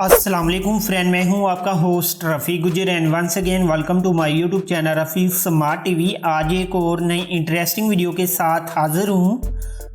अस्सलाम वालेकुम फ्रेंड, मैं हूं आपका host Rafi Gujar and once again welcome to my YouTube channel Rafi smart TV. आज एक और नई इंटरेस्टिंग वीडियो के साथ हाज़िर हूं।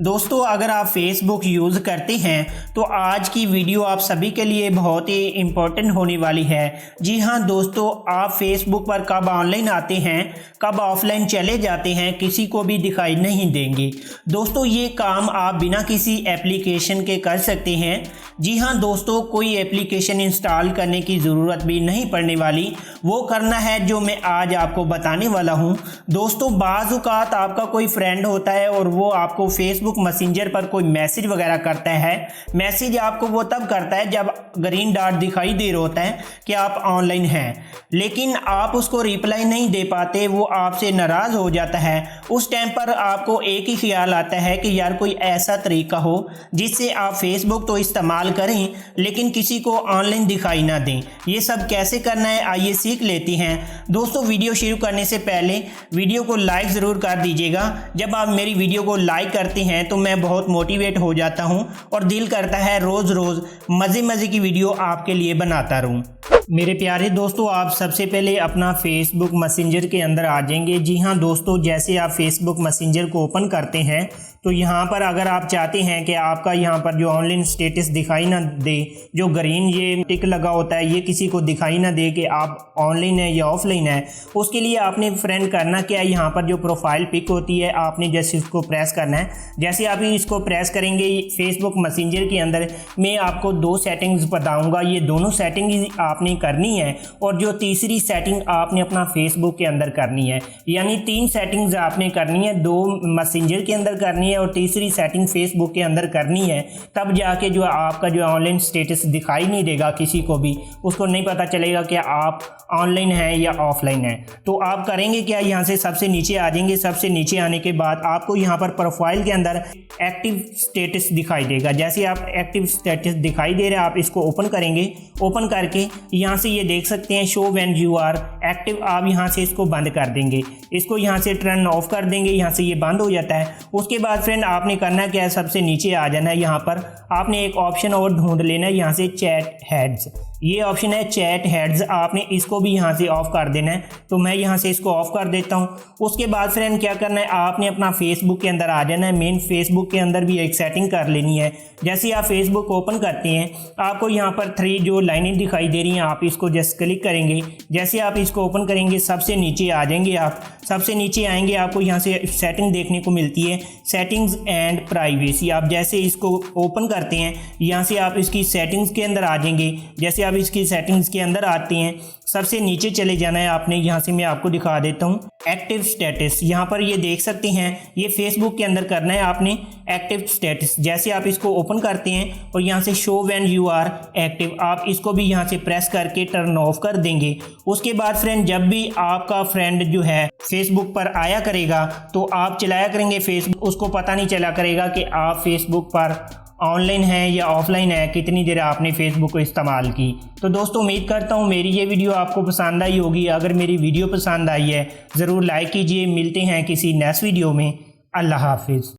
दोस्तों, अगर आप फेसबुक यूज़ करते हैं तो आज की वीडियो आप सभी के लिए बहुत ही इम्पोर्टेंट होने वाली है। जी हाँ दोस्तों, आप फेसबुक पर कब ऑनलाइन आते हैं, कब ऑफलाइन चले जाते हैं, किसी को भी दिखाई नहीं देंगे। दोस्तों, ये काम आप बिना किसी एप्लीकेशन के कर सकते हैं। जी हाँ दोस्तों, कोई एप्लीकेशन इंस्टॉल करने की ज़रूरत भी नहीं पड़ने वाली। वो करना है जो मैं आज आपको बताने वाला हूँ। दोस्तों, बाज़ औक़ात आपका कोई फ्रेंड होता है और वो आपको फेसबुक मैसेंजर पर कोई मैसेज वगैरह करता है। मैसेज आपको वो तब करता है जब ग्रीन डॉट दिखाई दे रहा होता है कि आप ऑनलाइन हैं, लेकिन आप उसको रिप्लाई नहीं दे पाते, वो आपसे नाराज़ हो जाता है। उस टाइम पर आपको एक ही ख्याल आता है कि यार कोई ऐसा तरीका हो जिससे आप फेसबुक तो इस्तेमाल करें लेकिन किसी को ऑनलाइन दिखाई ना दें। ये सब कैसे करना है आइए सीख लेते हैं। दोस्तों, वीडियो शुरू करने से पहले वीडियो को लाइक ज़रूर कर दीजिएगा। जब आप मेरी वीडियो को लाइक करते हैं तो मैं बहुत मोटिवेट हो जाता हूं और दिल करता है रोज़ रोज़ मज़े की वीडियो आपके लिए बनाता रहूं। मेरे प्यारे दोस्तों, आप सबसे पहले अपना फेसबुक मैसेंजर के अंदर आ जाएंगे। जी हाँ दोस्तों, जैसे आप फेसबुक मैसेंजर को ओपन करते हैं तो यहाँ पर अगर आप चाहते हैं कि आपका यहाँ पर जो ऑनलाइन स्टेटस दिखाई ना दे, जो ग्रीन ये टिक लगा होता है, ये किसी को दिखाई ना दे कि आप ऑनलाइन है या ऑफलाइन है, उसके लिए आपने फ्रेंड करना क्या है, यहाँ पर जो प्रोफाइल पिक होती है आपने जैसे इसको प्रेस करना है। जैसे आप इसको प्रेस करेंगे फेसबुक मैसेंजर के अंदर मैं आपको दो सेटिंग्स बताऊँगा, ये दोनों सेटिंग आपने करनी है और जो तीसरी सेटिंग आपने अपना फेसबुक के अंदर करनी है। यानी 3 सेटिंग्स आपने करनी है, 2 मैसेंजर के अंदर करनी है और तीसरी सेटिंग फेसबुक के अंदर करनी है। तब जाके जो आपका जो ऑनलाइन स्टेटस दिखाई नहीं देगा, किसी को भी उसको नहीं पता चलेगा कि आप ऑनलाइन हैं या ऑफलाइन हैं। तो आप करेंगे क्या, यहाँ से सबसे नीचे आ जाएंगे। सबसे नीचे आने के बाद आपको यहाँ पर प्रोफाइल के अंदर एक्टिव स्टेटस दिखाई देगा। जैसे आप एक्टिव स्टेटस दिखाई दे रहा है, आप इसको ओपन करेंगे। ओपन करके यहाँ से ये देख सकते हैं show when you are active, आप यहाँ से इसको बंद कर देंगे। इसको यहाँ से टर्न ऑफ कर देंगे, यहाँ से ये बंद हो जाता है। उसके बाद फ्रेंड आपने करना क्या है, सबसे नीचे आ जाना है। यहाँ पर आपने एक ऑप्शन और ढूंढ लेना है, यहाँ से चैट हेड्स, ये ऑप्शन है चैट हेड्स, आपने इसको भी यहाँ से ऑफ कर देना है। तो मैं यहाँ से इसको ऑफ कर देता हूँ। उसके बाद फ्रेंड क्या करना है, आपने अपना फेसबुक के अंदर आ जाना है। मेन फेसबुक के अंदर भी एक सेटिंग कर लेनी है। जैसे आप फेसबुक ओपन करते हैं आपको यहाँ पर 3 जो लाइनें दिखाई दे रही हैं, आप इसको जस्ट क्लिक करेंगे। जैसे आप इसको ओपन करेंगे सबसे नीचे आ जाएंगे। आप सबसे नीचे आएंगे, आपको यहाँ से सेटिंग देखने को मिलती है, सेटिंग्स एंड प्राइवेसी। आप जैसे इसको ओपन करते हैं यहाँ से आप इसकी सेटिंग्स के अंदर आ जाएंगे। जैसे आप इसकी सेटिंग्स के अंदर आते हैं सबसे नीचे चले जाना है आपने। यहाँ से मैं आपको दिखा देता हूँ एक्टिव स्टेटस, यहाँ पर ये देख सकते हैं, ये फेसबुक के अंदर करना है आपने एक्टिव स्टेटस। जैसे आप इसको ओपन करते हैं और यहाँ से show when you are active, आप इसको भी यहाँ से प्रेस करके टर्न ऑफ कर देंगे। उसके बाद फ्रेंड जब भी आपका फ्रेंड जो है फेसबुक पर आया करेगा तो आप चलाया करेंगे फेसबुक, उसको पता नहीं चला करेगा कि आप फेसबुक पर ऑनलाइन है या ऑफलाइन है, कितनी देर आपने फेसबुक को इस्तेमाल की। तो दोस्तों, उम्मीद करता हूँ मेरी ये वीडियो आपको पसंद आई होगी। अगर मेरी वीडियो पसंद आई है ज़रूर लाइक कीजिए। मिलते हैं किसी नेक्स्ट वीडियो में। अल्लाह हाफिज़।